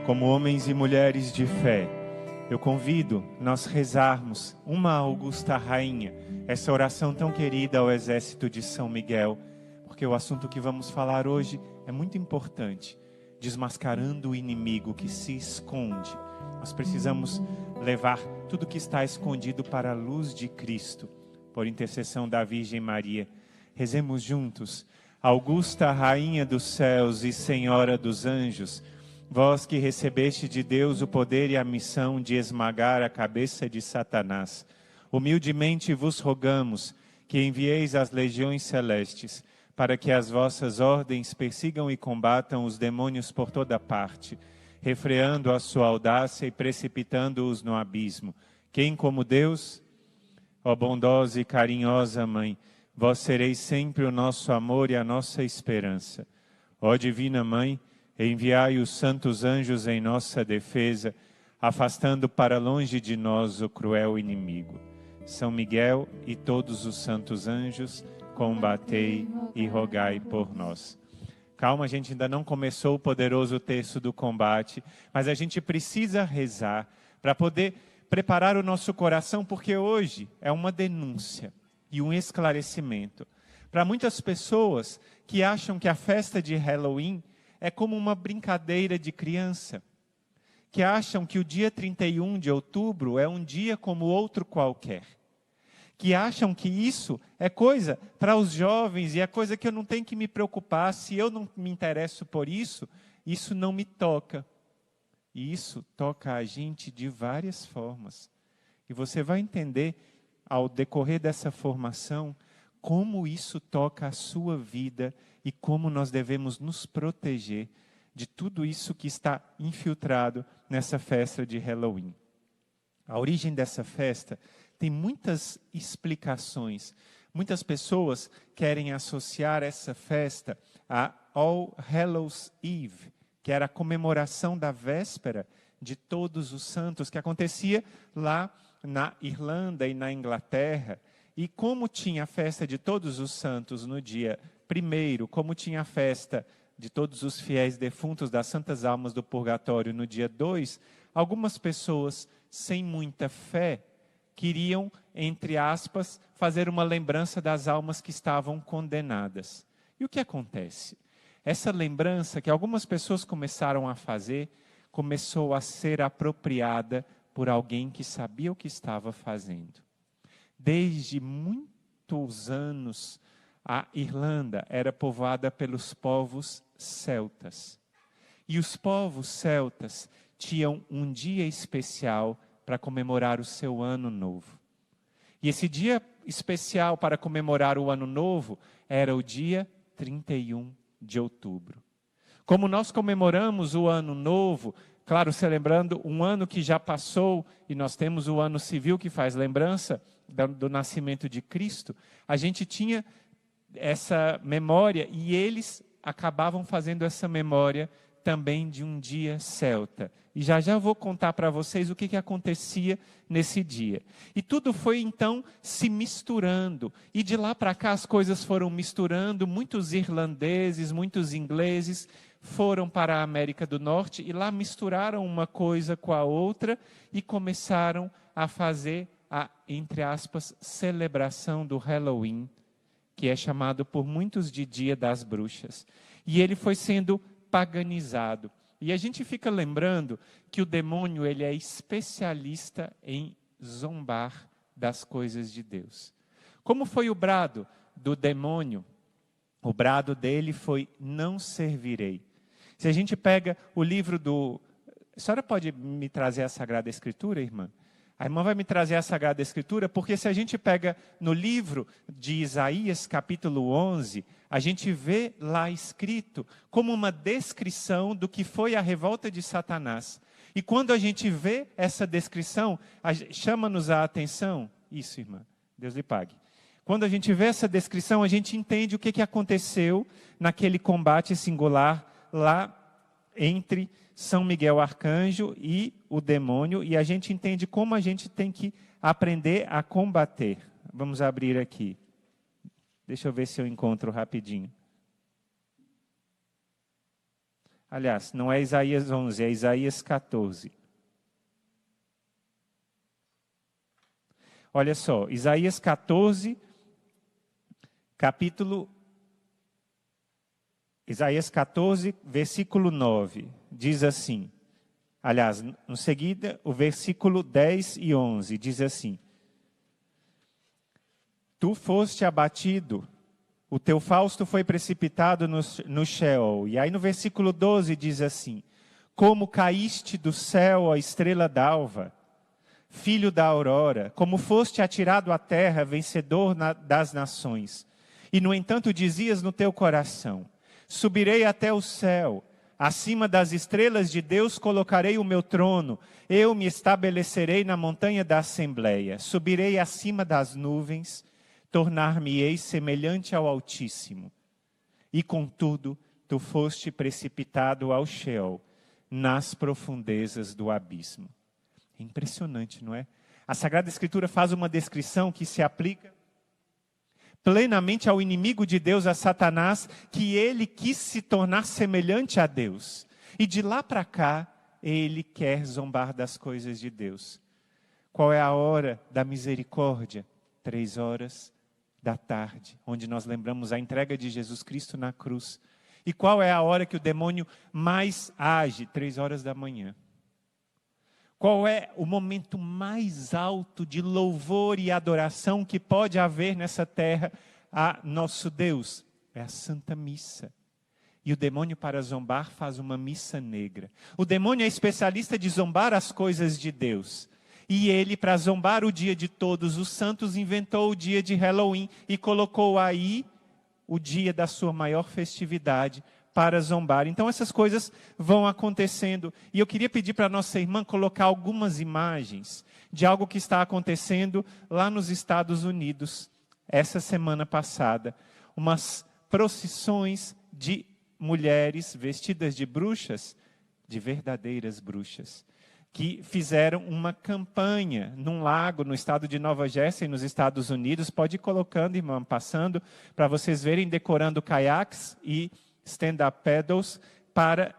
como homens e mulheres de fé, eu convido nós rezarmos uma Augusta Rainha, essa oração tão querida ao exército de São Miguel, porque o assunto que vamos falar hoje é muito importante, desmascarando o inimigo que se esconde. Nós precisamos levar tudo que está escondido para a luz de Cristo, por intercessão da Virgem Maria. Rezemos juntos. Augusta Rainha dos céus e Senhora dos anjos, vós que recebeste de Deus o poder e a missão de esmagar a cabeça de Satanás, humildemente vos rogamos que envieis as legiões celestes, para que as vossas ordens persigam e combatam os demônios por toda parte, refreando a sua audácia e precipitando-os no abismo. Quem como Deus, ó bondosa e carinhosa Mãe, vós sereis sempre o nosso amor e a nossa esperança. Ó Divina Mãe, enviai os santos anjos em nossa defesa, afastando para longe de nós o cruel inimigo. São Miguel e todos os santos anjos, combatei e rogai por nós. Calma, a gente ainda não começou o poderoso terço do combate, mas a gente precisa rezar para poder preparar o nosso coração, porque hoje é uma denúncia e um esclarecimento. Para muitas pessoas que acham que a festa de Halloween é como uma brincadeira de criança, que acham que o dia 31 de outubro é um dia como outro qualquer, que acham que isso é coisa para os jovens e é coisa que eu não tenho que me preocupar, se eu não me interesso por isso, isso não me toca. E isso toca a gente de várias formas. E você vai entender, ao decorrer dessa formação, como isso toca a sua vida e como nós devemos nos proteger de tudo isso que está infiltrado nessa festa de Halloween. A origem dessa festa tem muitas explicações. Muitas pessoas querem associar essa festa a All Hallows Eve, que era a comemoração da véspera de Todos os Santos, que acontecia lá na Irlanda e na Inglaterra. E como tinha a festa de Todos os Santos no dia 1º, como tinha a festa de todos os fiéis defuntos das Santas Almas do Purgatório no dia 2, algumas pessoas sem muita fé queriam, entre aspas, fazer uma lembrança das almas que estavam condenadas. E o que acontece? Essa lembrança que algumas pessoas começaram a fazer, começou a ser apropriada por alguém que sabia o que estava fazendo. Desde muitos anos, a Irlanda era povoada pelos povos celtas. E os povos celtas tinham um dia especial para comemorar o seu ano novo. E esse dia especial para comemorar o ano novo era o dia 31 de outubro. Como nós comemoramos o ano novo, claro, celebrando um ano que já passou, e nós temos o ano civil que faz lembrança do nascimento de Cristo, a gente tinha essa memória e eles acabavam fazendo essa memória também de um dia celta. E já vou contar para vocês o que acontecia nesse dia. E tudo foi então se misturando. E de lá para cá as coisas foram misturando. Muitos irlandeses, muitos ingleses foram para a América do Norte e lá misturaram uma coisa com a outra e começaram a fazer a, entre aspas, celebração do Halloween, que é chamado por muitos de Dia das Bruxas. E ele foi sendo paganizado. E a gente fica lembrando que o demônio ele é especialista em zombar das coisas de Deus. Como foi o brado do demônio? O brado dele foi: não servirei. Se a gente pega o livro do... A senhora pode me trazer a Sagrada Escritura, irmã? A irmã vai me trazer a Sagrada Escritura, porque se a gente pega no livro de Isaías, capítulo 11, a gente vê lá escrito como uma descrição do que foi a revolta de Satanás. E quando a gente vê essa descrição, chama-nos a atenção. Isso, irmã, Deus lhe pague. Quando a gente vê essa descrição, a gente entende o que aconteceu naquele combate singular lá entre São Miguel Arcanjo e o demônio, e a gente entende como a gente tem que aprender a combater. Vamos abrir aqui. Deixa eu ver se eu encontro rapidinho. Aliás, não é Isaías 11, é Isaías 14. Olha só, Isaías 14, Isaías 14, versículo 9, diz assim, aliás, em seguida, o versículo 10 e 11, diz assim: Tu foste abatido, o teu fausto foi precipitado no Sheol. E aí no versículo 12 diz assim: Como caíste do céu, ó estrela d'alva, filho da aurora, como foste atirado à terra, vencedor das nações. E no entanto dizias no teu coração: Subirei até o céu, acima das estrelas de Deus colocarei o meu trono, eu me estabelecerei na montanha da Assembleia, subirei acima das nuvens, tornar-me-ei semelhante ao Altíssimo. E contudo, tu foste precipitado ao Sheol, nas profundezas do abismo. É impressionante, não é? A Sagrada Escritura faz uma descrição que se aplica plenamente ao inimigo de Deus, a Satanás, que ele quis se tornar semelhante a Deus. E de lá para cá, ele quer zombar das coisas de Deus. Qual é a hora da misericórdia? 3 horas da tarde, onde nós lembramos a entrega de Jesus Cristo na cruz. E qual é a hora que o demônio mais age? 3 horas da manhã. Qual é o momento mais alto de louvor e adoração que pode haver nessa terra a nosso Deus? É a Santa Missa. E o demônio, para zombar, faz uma missa negra. O demônio é especialista de zombar as coisas de Deus. E ele, para zombar o dia de todos os santos, inventou o dia de Halloween e colocou aí o dia da sua maior festividade para zombar. Então essas coisas vão acontecendo. E eu queria pedir para a nossa irmã colocar algumas imagens de algo que está acontecendo lá nos Estados Unidos, essa semana passada. Umas procissões de mulheres vestidas de bruxas, de verdadeiras bruxas, que fizeram uma campanha num lago no estado de Nova Jersey, nos Estados Unidos. Pode ir colocando, irmã, passando, para vocês verem, decorando caiaques e stand-up paddles, para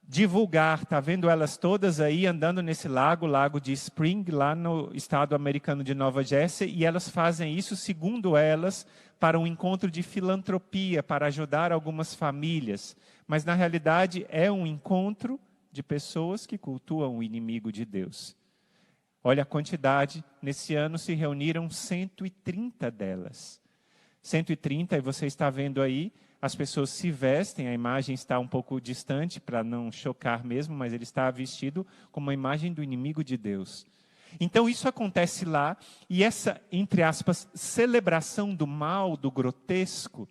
divulgar. Está vendo elas todas aí andando nesse lago de Spring, lá no estado americano de Nova Jersey, e elas fazem isso, segundo elas, para um encontro de filantropia, para ajudar algumas famílias. Mas na realidade é um encontro de pessoas que cultuam o inimigo de Deus. Olha a quantidade, nesse ano se reuniram 130 delas. 130, e você está vendo aí, as pessoas se vestem, a imagem está um pouco distante para não chocar mesmo, mas ele está vestido como uma imagem do inimigo de Deus. Então isso acontece lá, e essa, entre aspas, celebração do mal, do grotesco,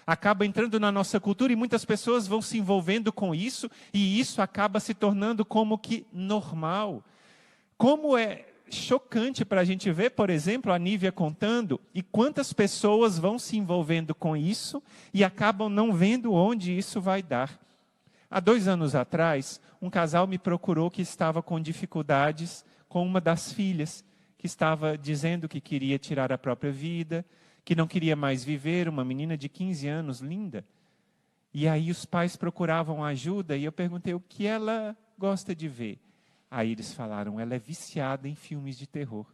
acaba entrando na nossa cultura e muitas pessoas vão se envolvendo com isso, e isso acaba se tornando como que normal. Como é chocante para a gente ver, por exemplo, a Nívia contando, e quantas pessoas vão se envolvendo com isso e acabam não vendo onde isso vai dar. Há 2 anos atrás, um casal me procurou que estava com dificuldades com uma das filhas, que estava dizendo que queria tirar a própria vida, que não queria mais viver, uma menina de 15 anos, linda. E aí os pais procuravam ajuda e eu perguntei o que ela gosta de ver. Aí eles falaram, ela é viciada em filmes de terror.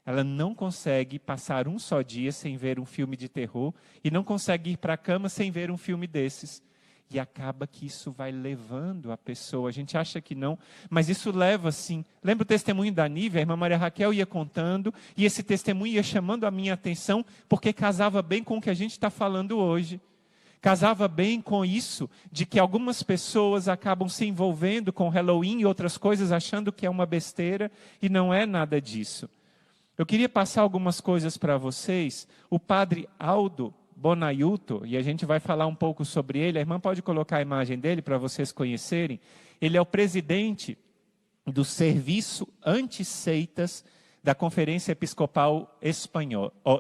Ela não consegue passar um só dia sem ver um filme de terror e não consegue ir para a cama sem ver um filme desses. E acaba que isso vai levando a pessoa. A gente acha que não, mas isso leva sim. Lembra o testemunho da Nívia? A irmã Maria Raquel ia contando e esse testemunho ia chamando a minha atenção porque casava bem com o que a gente está falando hoje. Casava bem com isso, de que algumas pessoas acabam se envolvendo com Halloween e outras coisas, achando que é uma besteira, e não é nada disso. Eu queria passar algumas coisas para vocês. O padre Aldo Bonaiuto, e a gente vai falar um pouco sobre ele, a irmã pode colocar a imagem dele para vocês conhecerem. Ele é o presidente do Serviço Anti-Seitas da Conferência Episcopal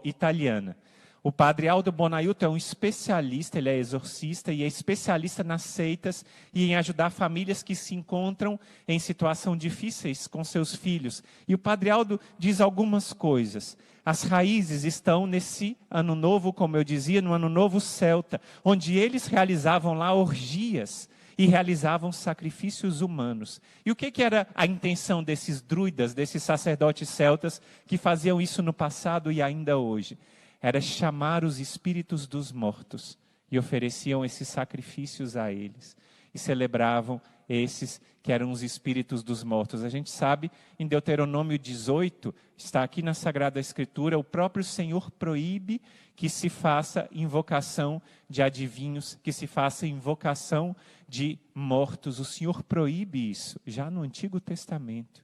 Italiana. O padre Aldo Bonaiuto é um especialista, ele é exorcista e é especialista nas seitas e em ajudar famílias que se encontram em situação difíceis com seus filhos. E o padre Aldo diz algumas coisas. As raízes estão nesse ano novo, como eu dizia, no ano novo celta, onde eles realizavam lá orgias. e realizavam sacrifícios humanos. E o que era a intenção desses druidas, desses sacerdotes celtas que faziam isso no passado e ainda hoje? Era chamar os espíritos dos mortos e ofereciam esses sacrifícios a eles. E celebravam esses que eram os espíritos dos mortos. A gente sabe, em Deuteronômio 18, está aqui na Sagrada Escritura, o próprio Senhor proíbe que se faça invocação de adivinhos, que se faça invocação de mortos. O Senhor proíbe isso, já no Antigo Testamento.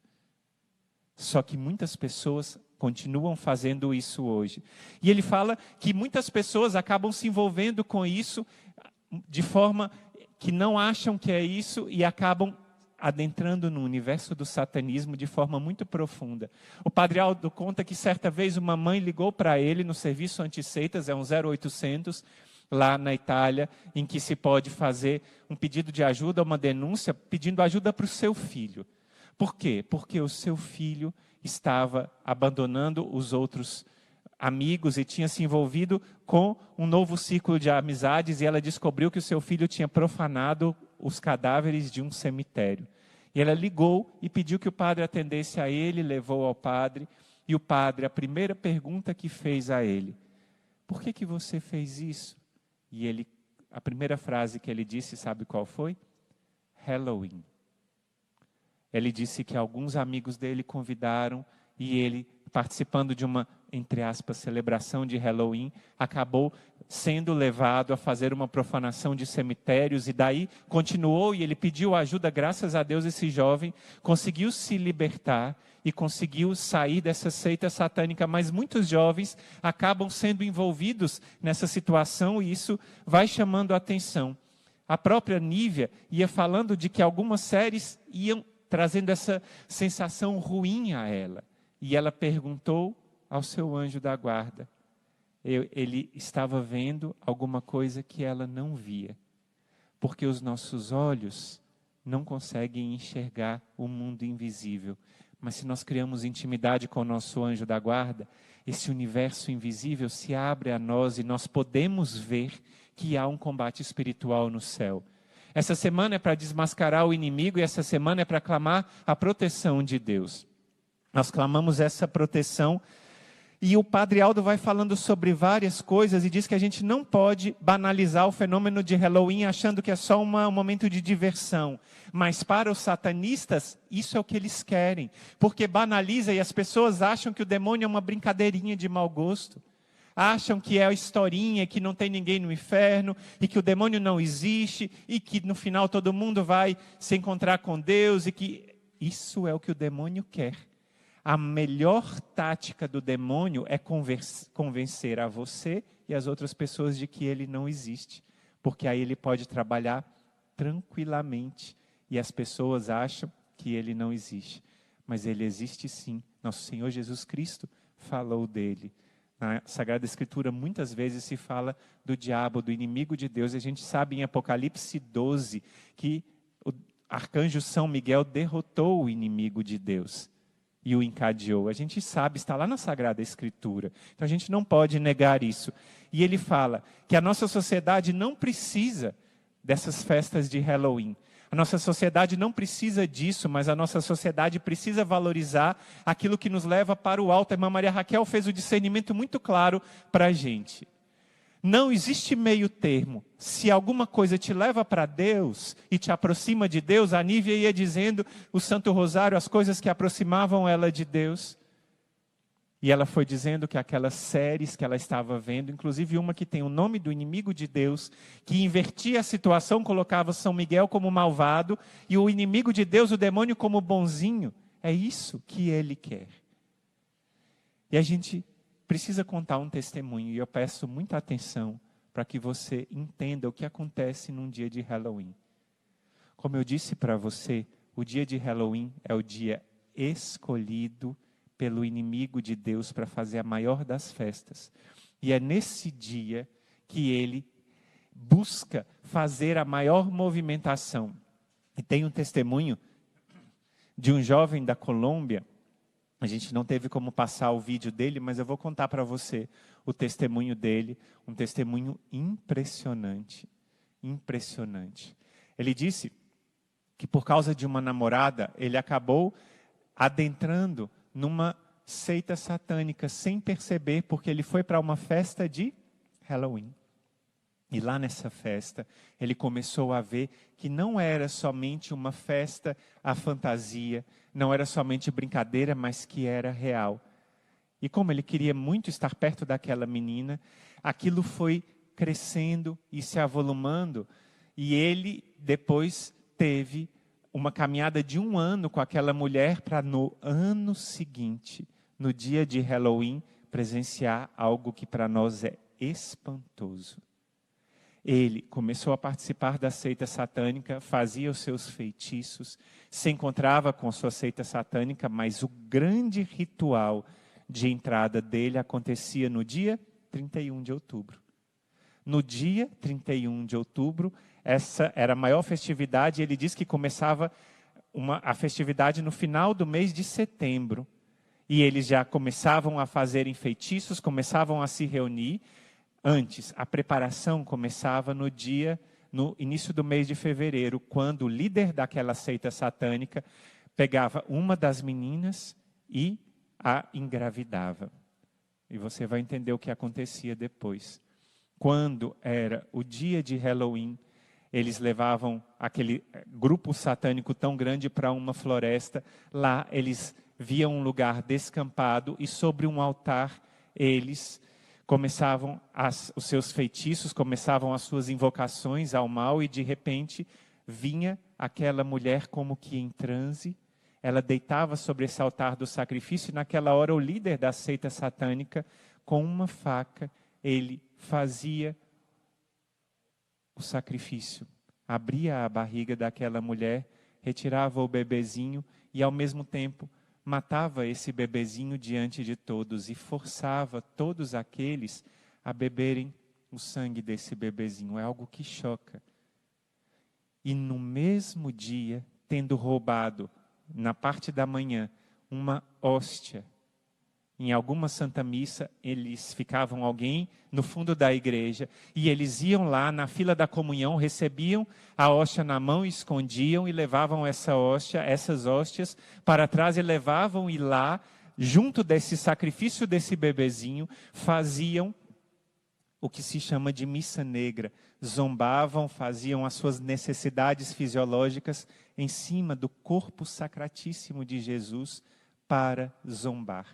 Só que muitas pessoas continuam fazendo isso hoje. E ele fala que muitas pessoas acabam se envolvendo com isso de forma que não acham que é isso e acabam adentrando no universo do satanismo de forma muito profunda. O Padre Aldo conta que certa vez uma mãe ligou para ele no serviço antisseitas, é um 0800, lá na Itália, em que se pode fazer um pedido de ajuda, uma denúncia, pedindo ajuda para o seu filho. Por quê? Porque o seu filho estava abandonando os outros amigos e tinha se envolvido com um novo círculo de amizades, e ela descobriu que o seu filho tinha profanado os cadáveres de um cemitério. E ela ligou e pediu que o padre atendesse a ele, levou ao padre, e o padre, a primeira pergunta que fez a ele: por que você fez isso? E ele, a primeira frase que ele disse, sabe qual foi? Halloween. Ele disse que alguns amigos dele convidaram, e ele, participando de uma, entre aspas, celebração de Halloween, acabou sendo levado a fazer uma profanação de cemitérios, e daí continuou, e ele pediu ajuda. Graças a Deus esse jovem conseguiu se libertar e conseguiu sair dessa seita satânica, mas muitos jovens acabam sendo envolvidos nessa situação, e isso vai chamando a atenção. A própria Nívia ia falando de que algumas séries iam trazendo essa sensação ruim a ela. E ela perguntou ao seu anjo da guarda. Ele estava vendo alguma coisa que ela não via. Porque os nossos olhos não conseguem enxergar o mundo invisível. Mas se nós criamos intimidade com o nosso anjo da guarda, esse universo invisível se abre a nós e nós podemos ver que há um combate espiritual no céu. Essa semana é para desmascarar o inimigo, e essa semana é para clamar a proteção de Deus. Nós clamamos essa proteção, e o Padre Aldo vai falando sobre várias coisas e diz que a gente não pode banalizar o fenômeno de Halloween achando que é só um momento de diversão. Mas para os satanistas, isso é o que eles querem, porque banaliza e as pessoas acham que o demônio é uma brincadeirinha de mau gosto. Acham que é a historinha, que não tem ninguém no inferno, e que o demônio não existe, e que no final todo mundo vai se encontrar com Deus, e que isso é o que o demônio quer. A melhor tática do demônio é convencer a você e as outras pessoas de que ele não existe, porque aí ele pode trabalhar tranquilamente, e as pessoas acham que ele não existe. Mas ele existe sim. Nosso Senhor Jesus Cristo falou dele. Na Sagrada Escritura, muitas vezes se fala do diabo, do inimigo de Deus. E a gente sabe em Apocalipse 12 que o arcanjo São Miguel derrotou o inimigo de Deus e o encadeou. A gente sabe, está lá na Sagrada Escritura. Então a gente não pode negar isso. E ele fala que a nossa sociedade não precisa dessas festas de Halloween. A nossa sociedade não precisa disso, mas a nossa sociedade precisa valorizar aquilo que nos leva para o alto. A irmã Maria Raquel fez o discernimento muito claro para a gente. Não existe meio termo. Se alguma coisa te leva para Deus e te aproxima de Deus, a Nívia ia dizendo o Santo Rosário, as coisas que aproximavam ela de Deus. E ela foi dizendo que aquelas séries que ela estava vendo, inclusive uma que tem o nome do inimigo de Deus, que invertia a situação, colocava São Miguel como malvado e o inimigo de Deus, o demônio, como bonzinho. É isso que ele quer. E a gente precisa contar um testemunho, e eu peço muita atenção para que você entenda o que acontece num dia de Halloween. Como eu disse para você, o dia de Halloween é o dia escolhido pelo inimigo de Deus para fazer a maior das festas. E é nesse dia que ele busca fazer a maior movimentação. E tem um testemunho de um jovem da Colômbia. A gente não teve como passar o vídeo dele, mas eu vou contar para você o testemunho dele, um testemunho impressionante. Impressionante. Ele disse que por causa de uma namorada, ele acabou adentrando numa seita satânica sem perceber, porque ele foi para uma festa de Halloween. E lá nessa festa, ele começou a ver que não era somente uma festa à fantasia, não era somente brincadeira, mas que era real. E como ele queria muito estar perto daquela menina, aquilo foi crescendo e se avolumando. E ele depois teve uma caminhada de 1 ano com aquela mulher para no ano seguinte, no dia de Halloween, presenciar algo que para nós é espantoso. Ele começou a participar da seita satânica, fazia os seus feitiços, se encontrava com sua seita satânica, mas o grande ritual de entrada dele acontecia no dia 31 de outubro. No dia 31 de outubro, essa era a maior festividade. Ele diz que começava a festividade no final do mês de setembro. E eles já começavam a fazerem feitiços, começavam a se reunir. Antes, a preparação começava no início do mês de fevereiro, quando o líder daquela seita satânica pegava uma das meninas e a engravidava. E você vai entender o que acontecia depois. Quando era o dia de Halloween, eles levavam aquele grupo satânico tão grande para uma floresta. Lá eles viam um lugar descampado e sobre um altar eles começavam os seus feitiços, começavam as suas invocações ao mal e de repente vinha aquela mulher como que em transe. Ela deitava sobre esse altar do sacrifício e naquela hora o líder da seita satânica, com uma faca, ele fazia o sacrifício. Abria a barriga daquela mulher, retirava o bebezinho e ao mesmo tempo matava esse bebezinho diante de todos e forçava todos aqueles a beberem o sangue desse bebezinho. É algo que choca. E no mesmo dia, tendo roubado, na parte da manhã, uma hóstia, em alguma santa missa, eles ficavam alguém no fundo da igreja e eles iam lá na fila da comunhão, recebiam a hóstia na mão, escondiam e levavam essas hóstias para trás e levavam e lá, junto desse sacrifício desse bebezinho, faziam o que se chama de missa negra. Zombavam, faziam as suas necessidades fisiológicas em cima do corpo sacratíssimo de Jesus para zombar.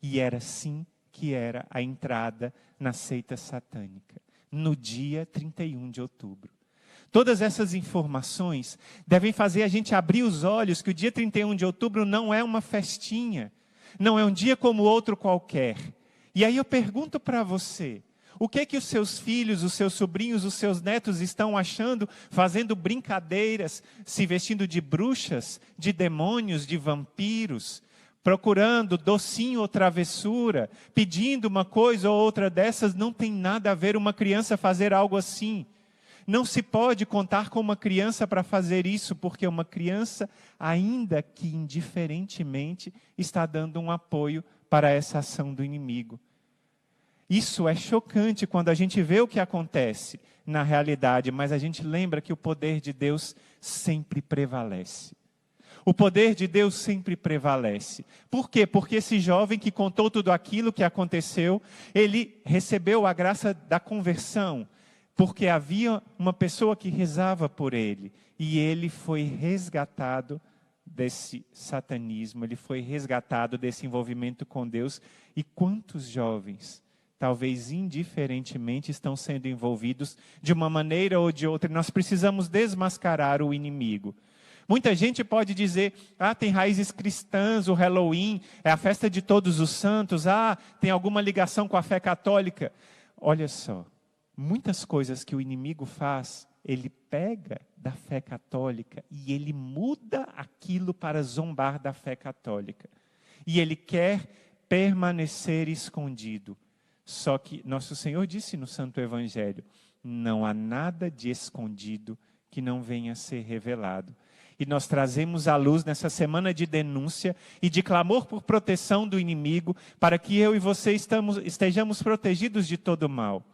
E era assim que era a entrada na seita satânica, no dia 31 de outubro. Todas essas informações devem fazer a gente abrir os olhos que o dia 31 de outubro não é uma festinha, não é um dia como outro qualquer. E aí eu pergunto para você, o que é que os seus filhos, os seus sobrinhos, os seus netos estão achando, fazendo brincadeiras, se vestindo de bruxas, de demônios, de vampiros, procurando docinho ou travessura, pedindo uma coisa ou outra dessas? Não tem nada a ver uma criança fazer algo assim. Não se pode contar com uma criança para fazer isso, porque uma criança, ainda que indiferentemente, está dando um apoio para essa ação do inimigo. Isso é chocante quando a gente vê o que acontece na realidade, mas a gente lembra que o poder de Deus sempre prevalece. O poder de Deus sempre prevalece. Por quê? Porque esse jovem que contou tudo aquilo que aconteceu, ele recebeu a graça da conversão, porque havia uma pessoa que rezava por ele, e ele foi resgatado desse satanismo, ele foi resgatado desse envolvimento com Deus. E quantos jovens, talvez indiferentemente, estão sendo envolvidos de uma maneira ou de outra? Nós precisamos desmascarar o inimigo. Muita gente pode dizer, tem raízes cristãs, o Halloween é a festa de todos os santos, tem alguma ligação com a fé católica. Olha só, muitas coisas que o inimigo faz, ele pega da fé católica e ele muda aquilo para zombar da fé católica. E ele quer permanecer escondido. Só que nosso Senhor disse no Santo Evangelho, não há nada de escondido que não venha a ser revelado. E nós trazemos à luz nessa semana de denúncia e de clamor por proteção do inimigo, para que eu e você estejamos protegidos de todo mal.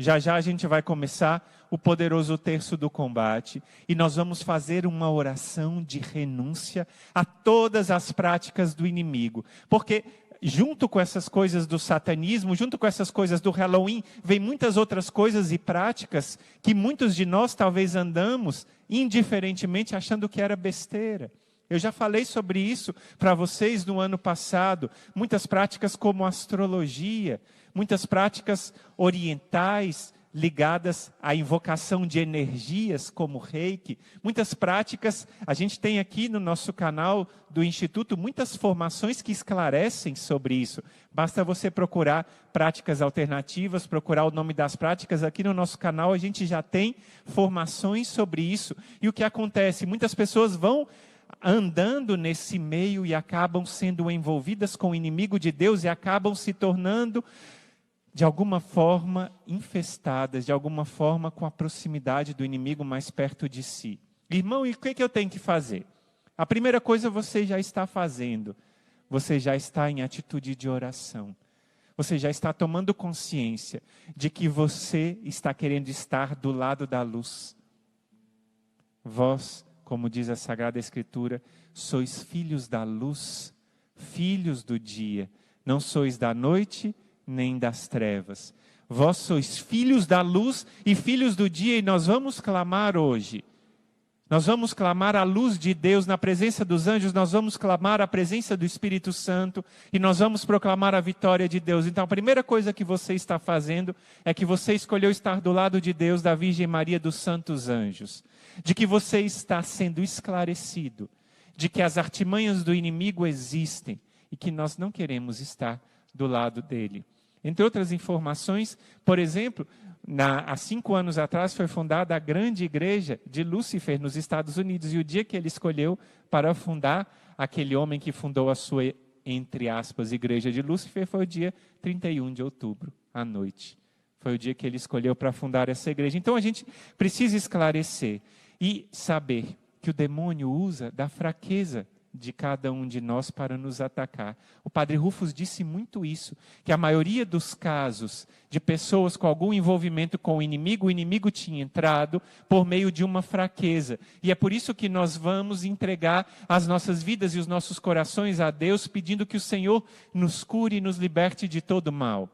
Já já a gente vai começar o poderoso terço do combate e nós vamos fazer uma oração de renúncia a todas as práticas do inimigo. Porque junto com essas coisas do satanismo, junto com essas coisas do Halloween, vem muitas outras coisas e práticas que muitos de nós talvez andamos indiferentemente achando que era besteira. Eu já falei sobre isso para vocês no ano passado. Muitas práticas como astrologia, muitas práticas orientais ligadas à invocação de energias como reiki. Muitas práticas, a gente tem aqui no nosso canal do Instituto muitas formações que esclarecem sobre isso. Basta você procurar práticas alternativas, procurar o nome das práticas. Aqui no nosso canal a gente já tem formações sobre isso. E o que acontece? Muitas pessoas vão andando nesse meio e acabam sendo envolvidas com o inimigo de Deus e acabam se tornando, de alguma forma, infestadas, de alguma forma com a proximidade do inimigo mais perto de si. Irmão, e o que eu tenho que fazer? A primeira coisa você já está fazendo. Você já está em atitude de oração. Você já está tomando consciência de que você está querendo estar do lado da luz. Vós, como diz a Sagrada Escritura, sois filhos da luz, filhos do dia. Não sois da noite, nem das trevas. Vós sois filhos da luz e filhos do dia, e nós vamos clamar hoje. Nós vamos clamar a luz de Deus na presença dos anjos, nós vamos clamar a presença do Espírito Santo e nós vamos proclamar a vitória de Deus. Então a primeira coisa que você está fazendo é que você escolheu estar do lado de Deus, da Virgem Maria, dos santos anjos. De que você está sendo esclarecido, de que as artimanhas do inimigo existem e que nós não queremos estar do lado dele. Entre outras informações, por exemplo, há 5 anos atrás foi fundada a grande igreja de Lúcifer nos Estados Unidos. E o dia que ele escolheu para fundar, aquele homem que fundou a sua, entre aspas, igreja de Lúcifer, foi o dia 31 de outubro, à noite. Foi o dia que ele escolheu para fundar essa igreja. Então a gente precisa esclarecer e saber que o demônio usa da fraqueza de cada um de nós para nos atacar. O Padre Rufus disse muito isso, que a maioria dos casos de pessoas com algum envolvimento com o inimigo tinha entrado por meio de uma fraqueza. E é por isso que nós vamos entregar as nossas vidas e os nossos corações a Deus, pedindo que o Senhor nos cure e nos liberte de todo mal.